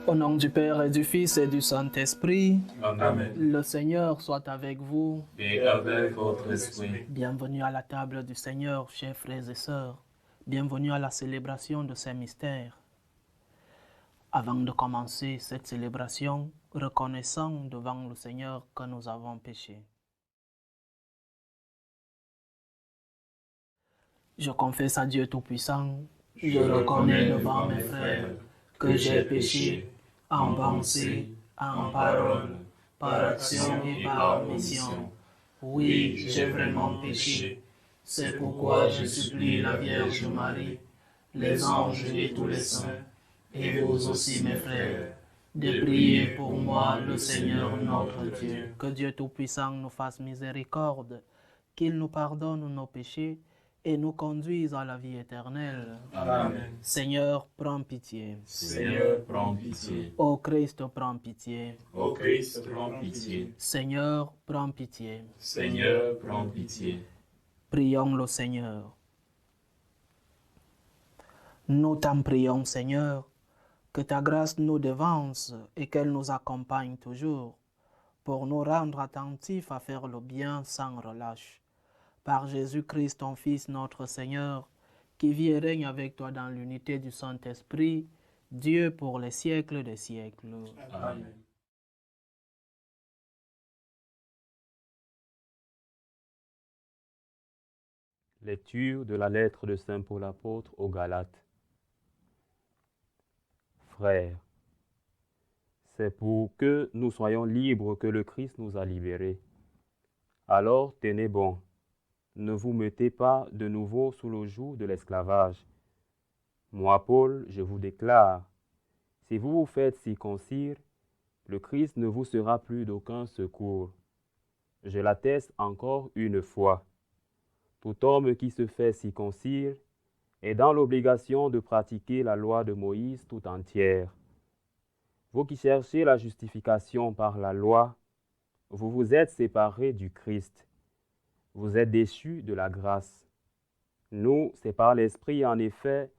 Au nom du Père et du Fils et du Saint-Esprit, Amen. le Seigneur soit avec vous. Et avec votre esprit. Bienvenue à la table du Seigneur, chers frères et sœurs. Bienvenue à la célébration de ces mystères. Avant de commencer cette célébration, reconnaissons devant le Seigneur que nous avons péché. Je confesse à Dieu Tout-Puissant, je reconnais devant mes frères que j'ai péché en pensée, en parole, par action et par omission. Oui, j'ai vraiment péché. C'est pourquoi je supplie la Vierge Marie, les anges et tous les saints, et vous aussi mes frères, de prier pour moi le Seigneur notre Dieu. Que Dieu Tout-Puissant nous fasse miséricorde, qu'il nous pardonne nos péchés et nous conduise à la vie éternelle. Amen. Seigneur, prends pitié. Seigneur, prends pitié. Ô Christ, prends pitié. Ô Christ, prends pitié. Seigneur, prends pitié. Seigneur, prends pitié. Prions le Seigneur. Nous t'en prions, Seigneur, que ta grâce nous devance et qu'elle nous accompagne toujours, pour nous rendre attentifs à faire le bien sans relâche. Par Jésus-Christ, ton Fils, notre Seigneur, qui vit et règne avec toi dans l'unité du Saint-Esprit, Dieu pour les siècles des siècles. Amen. Lecture de la lettre de Saint Paul apôtre aux Galates. Frères, c'est pour que nous soyons libres que le Christ nous a libérés. Alors tenez bon, ne vous mettez pas de nouveau sous le joug de l'esclavage. Moi, Paul, je vous déclare, si vous vous faites circoncire, le Christ ne vous sera plus d'aucun secours. Je l'atteste encore une fois. Tout homme qui se fait circoncire est dans l'obligation de pratiquer la loi de Moïse tout entière. Vous qui cherchez la justification par la loi, vous vous êtes séparés du Christ. Vous êtes déchus de la grâce. Nous, c'est par l'Esprit en effet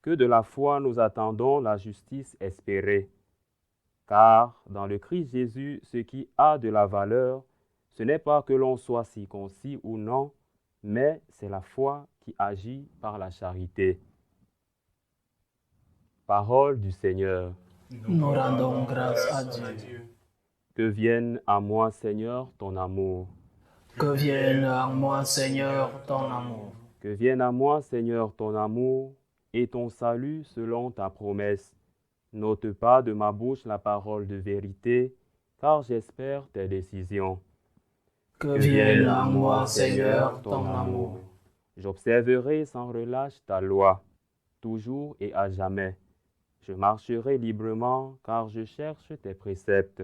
que de la foi nous attendons la justice espérée. Car dans le Christ Jésus, ce qui a de la valeur, ce n'est pas que l'on soit circoncis ou non, mais c'est la foi qui agit par la charité. Parole du Seigneur. Nous rendons grâce à Dieu. Que vienne à moi, Seigneur, ton amour. Que vienne à moi, Seigneur, ton amour. Que vienne à moi, Seigneur, ton amour et ton salut selon ta promesse. N'ôte pas de ma bouche la parole de vérité, car j'espère tes décisions. Que vienne à moi, Seigneur, ton amour. J'observerai sans relâche ta loi, toujours et à jamais. Je marcherai librement, car je cherche tes préceptes.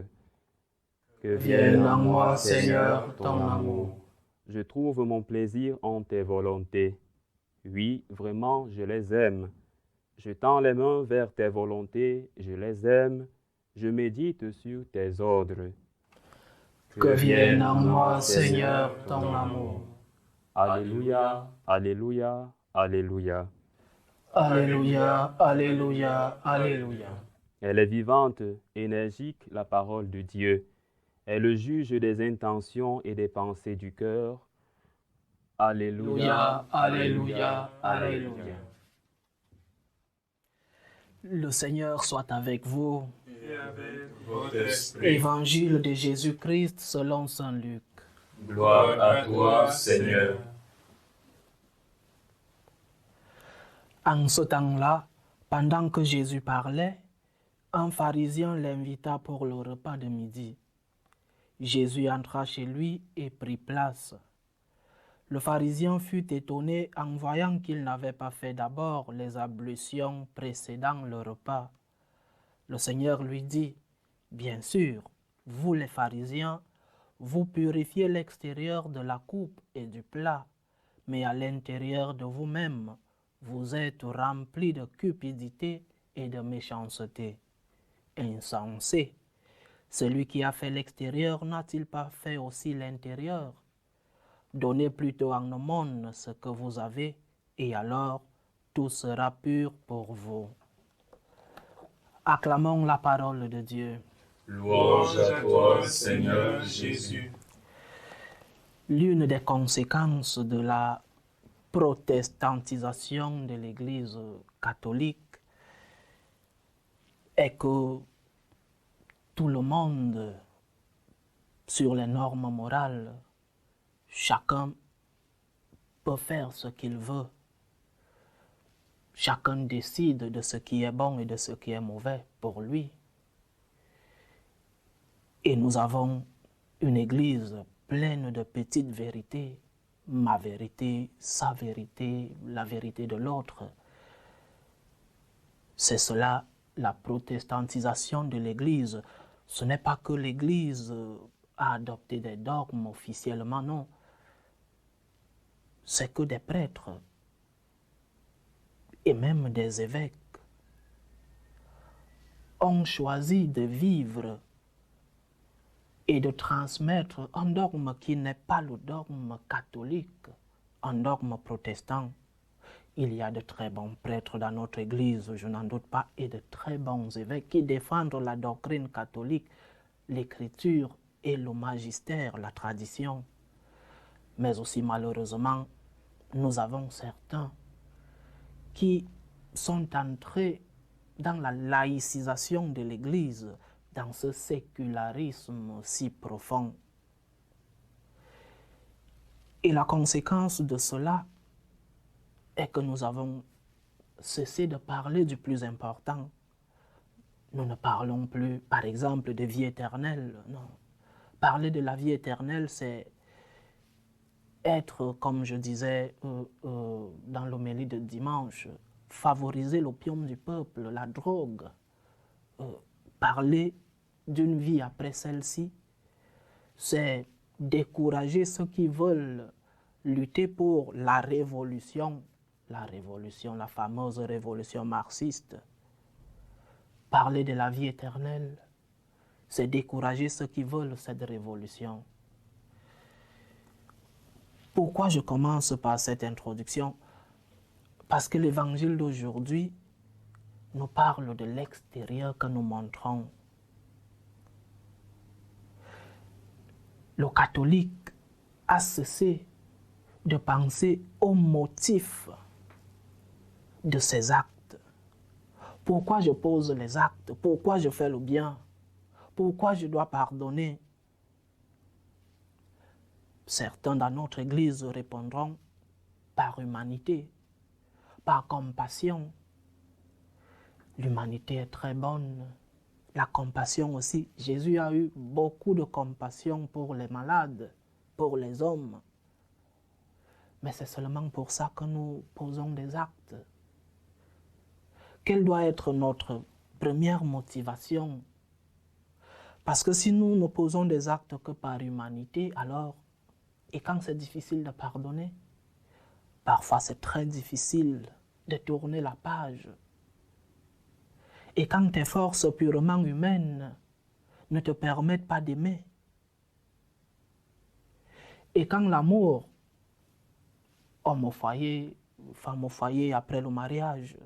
Que vienne à moi, Seigneur, ton amour. Je trouve mon plaisir en tes volontés. Oui, vraiment, je les aime. Je tends les mains vers tes volontés, je les aime. Je médite sur tes ordres. Que vienne à moi, Seigneur, ton amour. Alléluia, alléluia, alléluia. Alléluia, alléluia, alléluia. Elle est vivante, énergique, la parole de Dieu. Elle juge des intentions et des pensées du cœur. Alléluia, Alléluia, alléluia. Le Seigneur soit avec vous. Et avec votre esprit. Évangile de Jésus-Christ selon saint Luc. Gloire à toi, Seigneur. En ce temps-là, pendant que Jésus parlait, un pharisien l'invita pour le repas de midi. Jésus entra chez lui et prit place. Le pharisien fut étonné en voyant qu'il n'avait pas fait d'abord les ablutions précédant le repas. Le Seigneur lui dit, « Bien sûr, vous les pharisiens, vous purifiez l'extérieur de la coupe et du plat, mais à l'intérieur de vous-même, vous êtes remplis de cupidité et de méchanceté. Insensé, celui qui a fait l'extérieur n'a-t-il pas fait aussi l'intérieur? Donnez plutôt en aumône ce que vous avez, et alors tout sera pur pour vous. » Acclamons la parole de Dieu. Louange à toi, Seigneur Jésus. L'une des conséquences de la protestantisation de l'Église catholique est que tout le monde, sur les normes morales, chacun peut faire ce qu'il veut. Chacun décide de ce qui est bon et de ce qui est mauvais pour lui. Et nous avons une Église pleine de petites vérités, ma vérité, sa vérité, la vérité de l'autre. C'est cela, la protestantisation de l'Église. Ce n'est pas que l'Église a adopté des dogmes officiellement, non. C'est que des prêtres et même des évêques ont choisi de vivre et de transmettre un dogme qui n'est pas le dogme catholique, un dogme protestant. Il y a de très bons prêtres dans notre Église, je n'en doute pas, et de très bons évêques qui défendent la doctrine catholique, l'écriture et le magistère, la tradition. Mais aussi malheureusement, nous avons certains qui sont entrés dans la laïcisation de l'Église, dans ce sécularisme si profond. Et la conséquence de cela est que nous avons cessé de parler du plus important. Nous ne parlons plus, par exemple, de vie éternelle, non. Parler de la vie éternelle, c'est être, comme je disais dans l'homélie de dimanche, favoriser l'opium du peuple, la drogue, parler d'une vie après celle-ci, c'est décourager ceux qui veulent lutter pour la révolution, la fameuse révolution marxiste. Parler de la vie éternelle, c'est décourager ceux qui veulent cette révolution. Pourquoi je commence par cette introduction? Parce que l'évangile d'aujourd'hui nous parle de l'extérieur que nous montrons. Le catholique a cessé de penser au motif de ses actes. Pourquoi je pose les actes? Pourquoi je fais le bien? Pourquoi je dois pardonner? Certains dans notre Église répondront par humanité, par compassion. L'humanité est très bonne. La compassion aussi. Jésus a eu beaucoup de compassion pour les malades, pour les hommes. Mais c'est seulement pour ça que nous posons des actes. Quelle doit être notre première motivation? Parce que si nous ne posons des actes que par humanité, alors, et quand c'est difficile de pardonner, parfois c'est très difficile de tourner la page. Et quand tes forces purement humaines ne te permettent pas d'aimer, et quand l'amour, homme au foyer, femme au foyer après le mariage,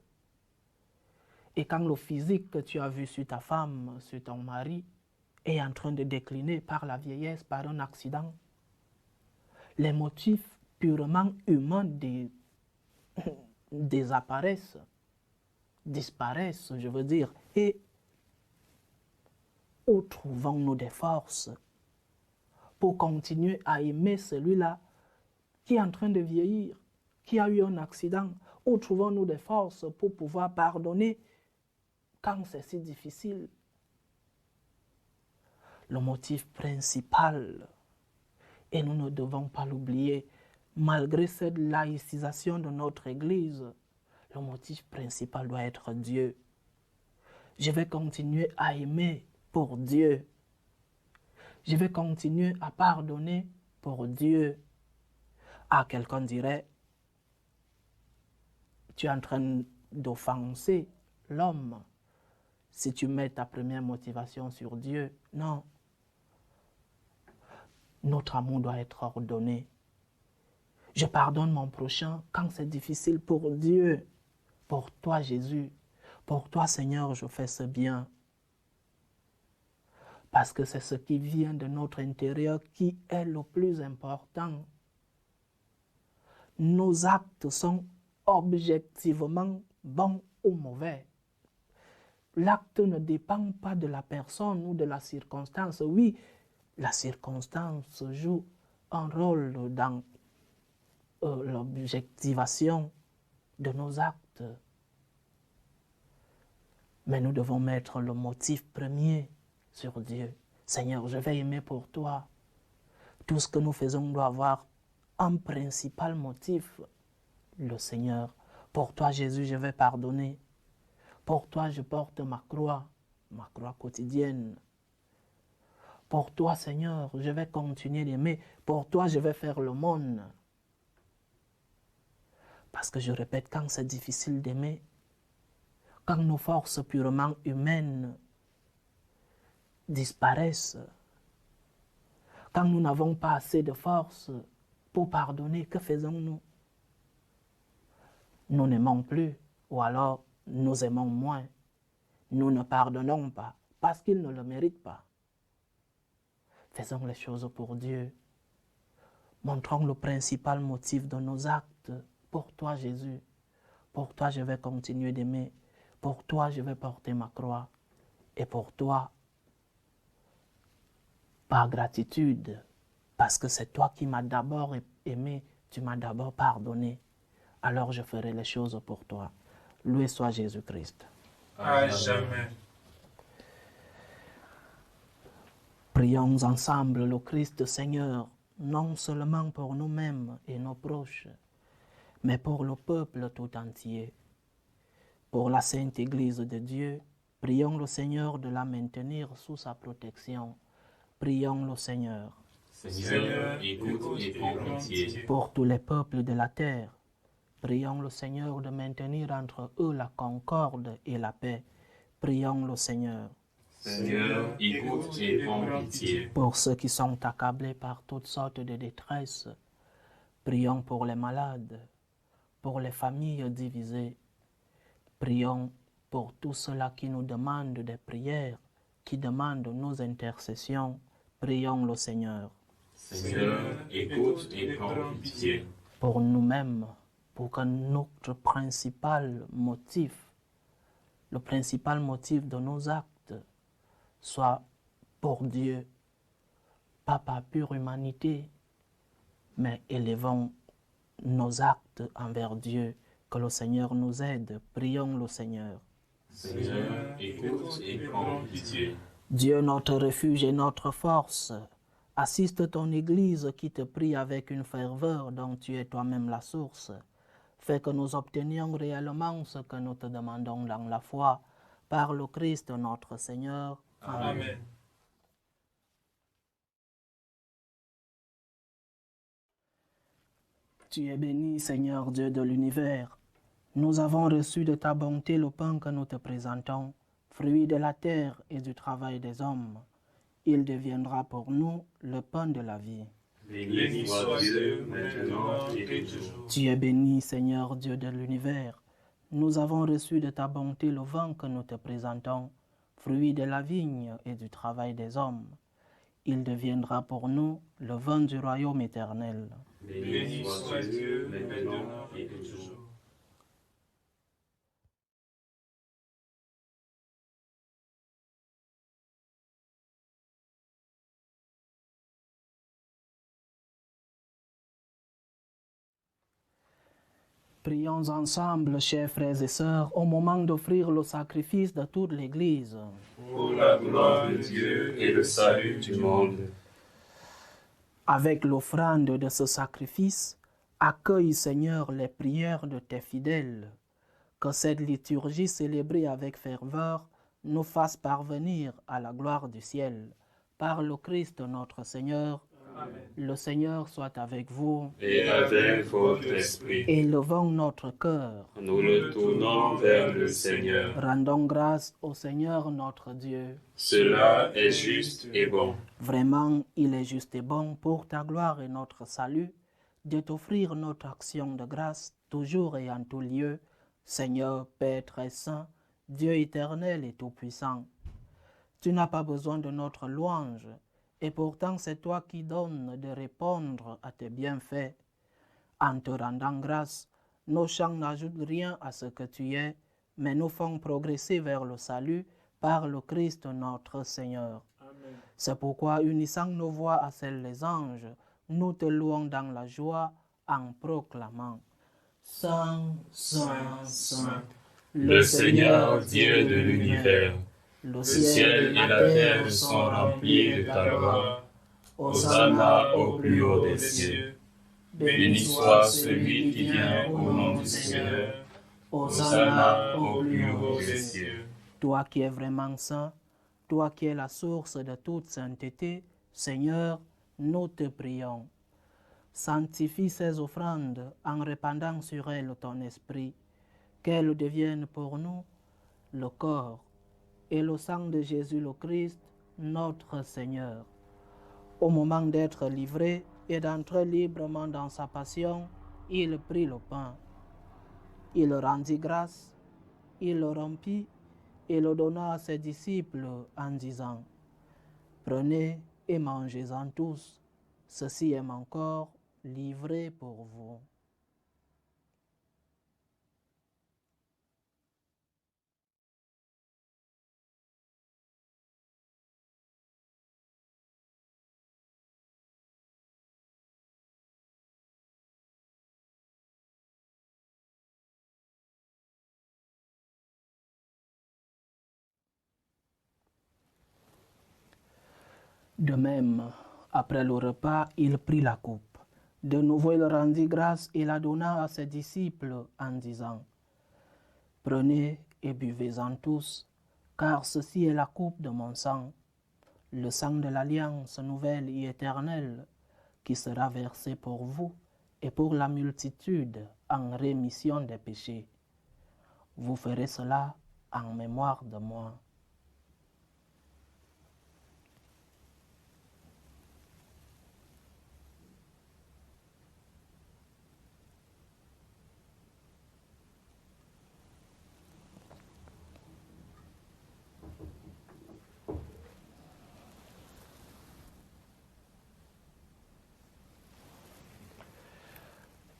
et quand le physique que tu as vu sur ta femme, sur ton mari, est en train de décliner par la vieillesse, par un accident, les motifs purement humains disparaissent, je veux dire. Et où trouvons-nous des forces pour continuer à aimer celui-là qui est en train de vieillir, qui a eu un accident? Où trouvons-nous des forces pour pouvoir pardonner quand c'est si difficile? Le motif principal, et nous ne devons pas l'oublier, malgré cette laïcisation de notre Église, le motif principal doit être Dieu. Je vais continuer à aimer pour Dieu. Je vais continuer à pardonner pour Dieu. Ah, quelqu'un dirait, tu es en train d'offenser l'homme si tu mets ta première motivation sur Dieu. Non. Notre amour doit être ordonné. Je pardonne mon prochain quand c'est difficile pour Dieu, pour toi Jésus, Pour toi, Seigneur, je fais ce bien. Parce que c'est ce qui vient de notre intérieur qui est le plus important. Nos actes sont objectivement bons ou mauvais. L'acte ne dépend pas de la personne ou de la circonstance. Oui, la circonstance joue un rôle dans l'objectivation de nos actes. Mais nous devons mettre le motif premier sur Dieu. Seigneur, je vais aimer pour toi. Tout ce que nous faisons doit avoir un principal motif, le Seigneur. Pour toi, Jésus, je vais pardonner. Pour toi, je porte ma croix quotidienne. Pour toi, Seigneur, je vais continuer d'aimer. Pour toi, je vais faire l'aumône. Parce que je répète, quand c'est difficile d'aimer, quand nos forces purement humaines disparaissent, quand nous n'avons pas assez de force pour pardonner, que faisons-nous? Nous n'aimons plus, ou alors nous aimons moins. Nous ne pardonnons pas, parce qu'il ne le mérite pas. Faisons les choses pour Dieu. Montrons le principal motif de nos actes. Pour toi, Jésus. Pour toi, je vais continuer d'aimer. Pour toi, je vais porter ma croix. Et pour toi, par gratitude, parce que c'est toi qui m'as d'abord aimé, tu m'as d'abord pardonné. Alors je ferai les choses pour toi. Loué soit Jésus-Christ. À jamais. Prions ensemble le Christ Seigneur, non seulement pour nous-mêmes et nos proches, mais pour le peuple tout entier. Pour la Sainte Église de Dieu, prions le Seigneur de la maintenir sous sa protection. Prions le Seigneur. Seigneur, écoute et prends pitié. Pour tous les peuples de la terre, prions le Seigneur de maintenir entre eux la concorde et la paix. Prions le Seigneur. Seigneur, écoute et prends pitié. Pour ceux qui sont accablés par toutes sortes de détresse, prions pour les malades, pour les familles divisées. Prions pour tous ceux-là qui nous demandent des prières, qui demandent nos intercessions. Prions le Seigneur. Seigneur, écoute et prends pitié. Pour nous-mêmes, pour que notre principal motif, le principal motif de nos actes soit pour Dieu, pas par pure humanité, mais élevons nos actes envers Dieu. Que le Seigneur nous aide. Prions le Seigneur. Seigneur, écoute et prends pitié. Dieu, notre refuge et notre force, assiste ton Église qui te prie avec une ferveur dont tu es toi-même la source. Fais que nous obtenions réellement ce que nous te demandons dans la foi, par le Christ notre Seigneur. Amen. Tu es béni, Seigneur Dieu de l'univers. Nous avons reçu de ta bonté le pain que nous te présentons, fruit de la terre et du travail des hommes. Il deviendra pour nous le pain de la vie. Béni soit Dieu, maintenant et toujours. Tu es béni, Seigneur Dieu de l'univers. Nous avons reçu de ta bonté le vin que nous te présentons, fruit de la vigne et du travail des hommes. Il deviendra pour nous le vin du royaume éternel. Béni soit Dieu, maintenant et toujours. Prions ensemble, chers frères et sœurs, au moment d'offrir le sacrifice de toute l'Église. Pour la gloire de Dieu et le salut du monde. Avec l'offrande de ce sacrifice, accueille, Seigneur, les prières de tes fidèles. Que cette liturgie célébrée avec ferveur nous fasse parvenir à la gloire du ciel. Par le Christ notre Seigneur. Amen. Le Seigneur soit avec vous. Et avec votre esprit. Élevons notre cœur. Nous le tournons vers le Seigneur. Rendons grâce au Seigneur notre Dieu. Cela est juste et bon. Vraiment, il est juste et bon pour ta gloire et notre salut de t'offrir notre action de grâce toujours et en tout lieu, Seigneur Père très saint, Dieu éternel et tout-puissant. Tu n'as pas besoin de notre louange, et pourtant c'est toi qui donnes de répondre à tes bienfaits. En te rendant grâce, nos chants n'ajoutent rien à ce que tu es, mais nous font progresser vers le salut par le Christ notre Seigneur. Amen. C'est pourquoi, unissant nos voix à celles des anges, nous te louons dans la joie en proclamant Saint, Saint, Saint, Le Seigneur Dieu de l'univers, le le ciel et la terre sont remplis de ta gloire. Hosanna au plus haut des cieux. Béni soit celui qui vient au nom du Seigneur. Hosanna au plus haut des cieux. Toi qui es vraiment saint, toi qui es la source de toute sainteté, Seigneur, nous te prions. Sanctifie ces offrandes en répandant sur elles ton esprit, qu'elles deviennent pour nous le corps et le sang de Jésus le Christ, notre Seigneur. Au moment d'être livré et d'entrer librement dans sa passion, il prit le pain. Il rendit grâce, il le rompit et le donna à ses disciples en disant « Prenez et mangez-en tous, ceci est mon corps livré pour vous. » De même, après le repas, il prit la coupe. De nouveau, il rendit grâce et la donna à ses disciples en disant « Prenez et buvez-en tous, car ceci est la coupe de mon sang, le sang de l'alliance nouvelle et éternelle, qui sera versé pour vous et pour la multitude en rémission des péchés. Vous ferez cela en mémoire de moi. »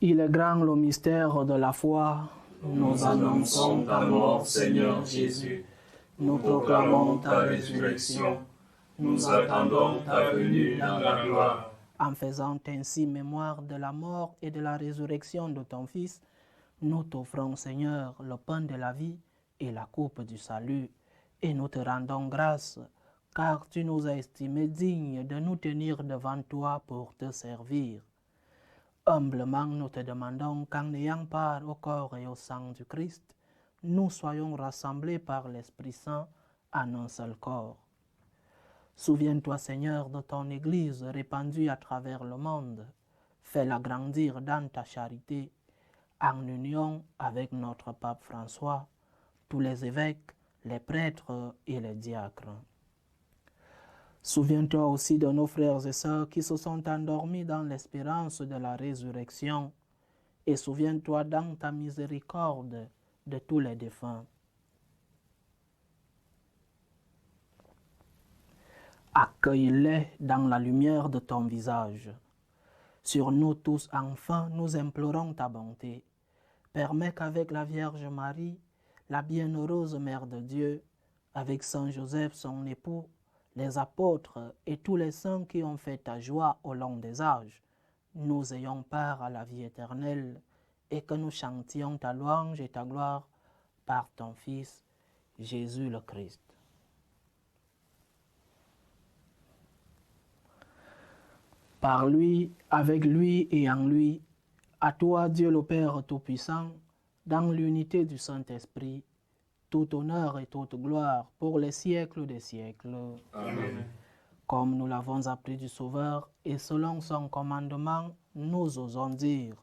Il est grand le mystère de la foi. Nous annonçons ta mort, Seigneur Jésus. Nous proclamons ta résurrection. Nous attendons ta venue dans la gloire. En faisant ainsi mémoire de la mort et de la résurrection de ton Fils, nous t'offrons, Seigneur, le pain de la vie et la coupe du salut, et nous te rendons grâce, car tu nous as estimés dignes de nous tenir devant toi pour te servir. Humblement, nous te demandons qu'en ayant part au corps et au sang du Christ, nous soyons rassemblés par l'Esprit Saint en un seul corps. Souviens-toi, Seigneur, de ton Église répandue à travers le monde. Fais-la grandir dans ta charité, en union avec notre pape François, tous les évêques, les prêtres et les diacres. Souviens-toi aussi de nos frères et sœurs qui se sont endormis dans l'espérance de la résurrection, et souviens-toi dans ta miséricorde de tous les défunts. Accueille-les dans la lumière de ton visage. Sur nous tous, enfin, nous implorons ta bonté. Permets qu'avec la Vierge Marie, la bienheureuse Mère de Dieu, avec Saint Joseph, son époux, les apôtres et tous les saints qui ont fait ta joie au long des âges, nous ayons part à la vie éternelle et que nous chantions ta louange et ta gloire par ton Fils, Jésus le Christ. Par lui, avec lui et en lui, à toi, Dieu le Père Tout-Puissant, dans l'unité du Saint-Esprit, tout honneur et toute gloire pour les siècles des siècles. Amen. Comme nous l'avons appris du Sauveur, et selon son commandement, nous osons dire,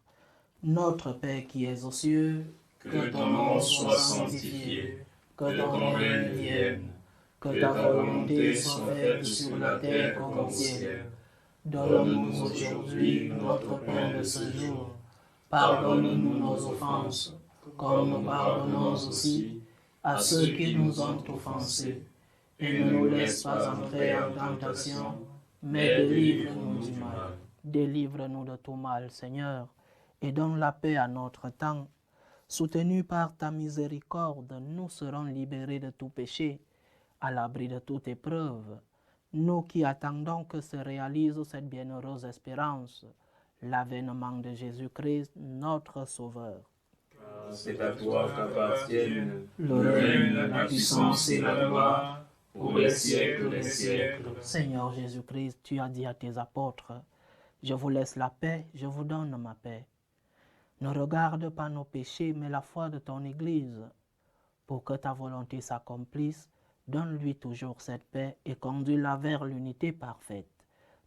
Notre Père qui es aux cieux, que ton nom soit sanctifié, que ton règne vienne, que ta volonté soit faite sur la terre comme au ciel. Donne-nous aujourd'hui notre pain de ce jour. Pardonne-nous nos offenses, comme nous pardonnons aussi à ceux qui nous ont offensés, et ne nous laisse pas entrer en tentation, mais délivre-nous du mal. Délivre-nous de tout mal, Seigneur, et donne la paix à notre temps. Soutenus par ta miséricorde, nous serons libérés de tout péché, à l'abri de toute épreuve. Nous qui attendons que se réalise cette bienheureuse espérance, l'avènement de Jésus-Christ, notre Sauveur. C'est à toi qu'appartiennent Le règne, la puissance et la gloire, pour les siècles des siècles. Seigneur Jésus-Christ, tu as dit à tes apôtres, « Je vous laisse la paix, je vous donne ma paix. » Ne regarde pas nos péchés, mais la foi de ton Église. Pour que ta volonté s'accomplisse, donne-lui toujours cette paix et conduis-la vers l'unité parfaite.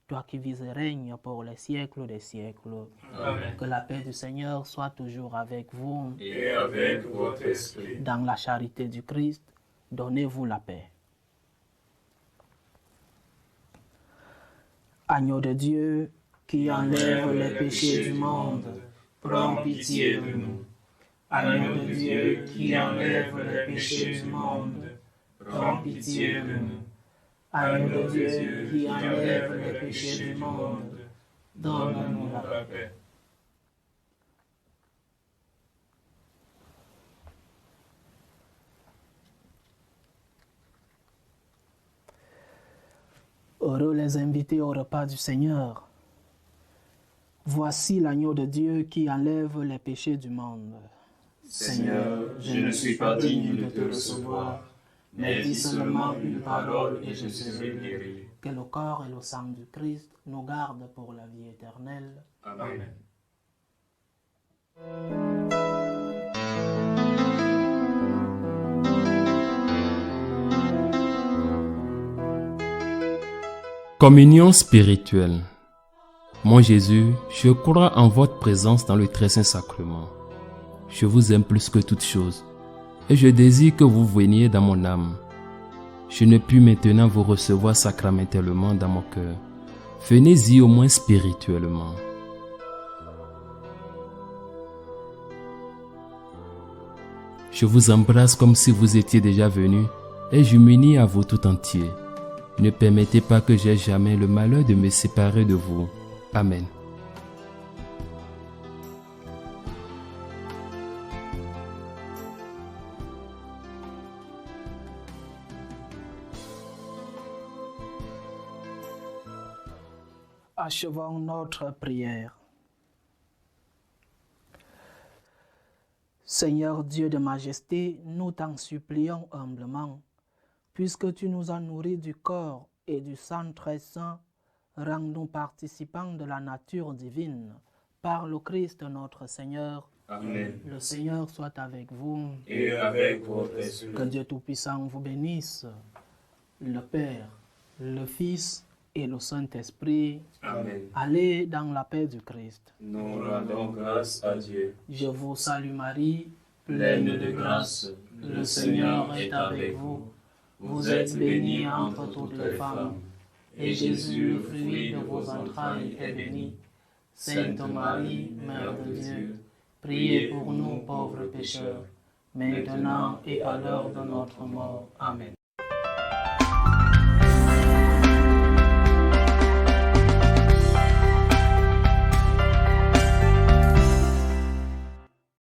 Toi qui vis et règnes pour les siècles des siècles. Amen. Que la paix du Seigneur soit toujours avec vous. Et avec votre esprit. Dans la charité du Christ, donnez-vous la paix. Agneau de Dieu, qui enlève les péchés du monde, prends pitié de nous. Agneau de Dieu, qui enlève les péchés du monde, prends pitié de nous. Agneau de Dieu, qui enlève les péchés du monde, donne-nous la paix. Heureux les invités au repas du Seigneur. Voici l'agneau de Dieu qui enlève les péchés du monde. Seigneur, je ne suis pas digne de te recevoir, mais dis seulement une parole et je serai guéri. Que le corps et le sang du Christ nous gardent pour la vie éternelle. Amen. Communion spirituelle. Mon Jésus, je crois en votre présence dans le très saint sacrement. Je vous aime plus que toute chose, et je désire que vous veniez dans mon âme. Je ne puis maintenant vous recevoir sacramentellement dans mon cœur. Venez-y au moins spirituellement. Je vous embrasse comme si vous étiez déjà venu, et je m'unis à vous tout entier. Ne permettez pas que j'aie jamais le malheur de me séparer de vous. Amen. Achevons notre prière. Seigneur Dieu de majesté, nous t'en supplions humblement, puisque tu nous as nourris du corps et du sang très saint, rends-nous participants de la nature divine, par le Christ notre Seigneur. Amen. Le Seigneur soit avec vous. Et avec votre esprit. Que Dieu Tout-Puissant vous bénisse, le Père, le Fils et le Saint-Esprit. Amen. Allez dans la paix du Christ. Nous rendons grâce à Dieu. Je vous salue Marie, Pleine de grâce, le Seigneur est avec vous. Vous êtes bénie entre toutes les femmes, et Jésus, le fruit de vos entrailles, est béni. Sainte Marie, Mère de Dieu, priez pour nous pauvres pécheurs, maintenant et à l'heure de notre mort. Amen.